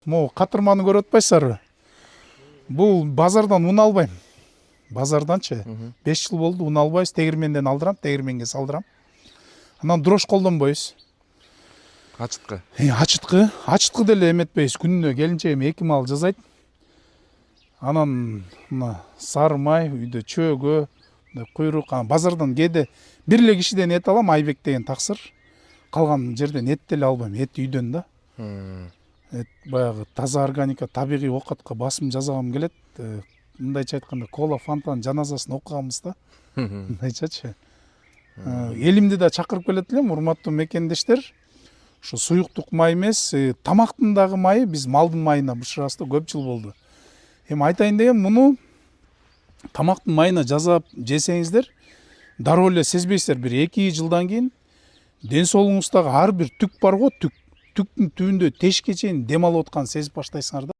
Могу катырманы көрүп атпайсыздарбы? Бул базардан un албайм. Базарданчы 5 жыл болду un албайбыз, тегирменден алдырам, тегирменге салдырам. Анан дрож колдонбойбуз. Ачыткы. Ачыткы деле эметпейбиз. Күнүнө келинчегим 2 мал жасайт. Анан мына сары май, үйдө чөөгө, куйрук, базардан кээде бир эле кишиден эт алам, Айбек деген таксыр. Калган жерден эт деле албайм, эт үйдөн да. Эт баягы таза органика, табигый оокатка басым жасагым келет. Мындайча айтканда, кола, фантанын жаназасын окуганбыз да. Мындайчачы. Элимди да чакырып келет элем, урматтуу мекендештер. Ушу суюктук май эмес, тамактын дагы майы биз малдын майына бышырабыз да, көп жыл болду. Эми айтайын дегем, муну тамактын майына жасап жесеңиздер, дароо эле сезбейсиздер. Бир 2 жылдан кийин ден соолугуңуздагы ар бир түк бар го, түктүн түбүндө тешикке чейин дем алып атканын сезип баштайсыңар да.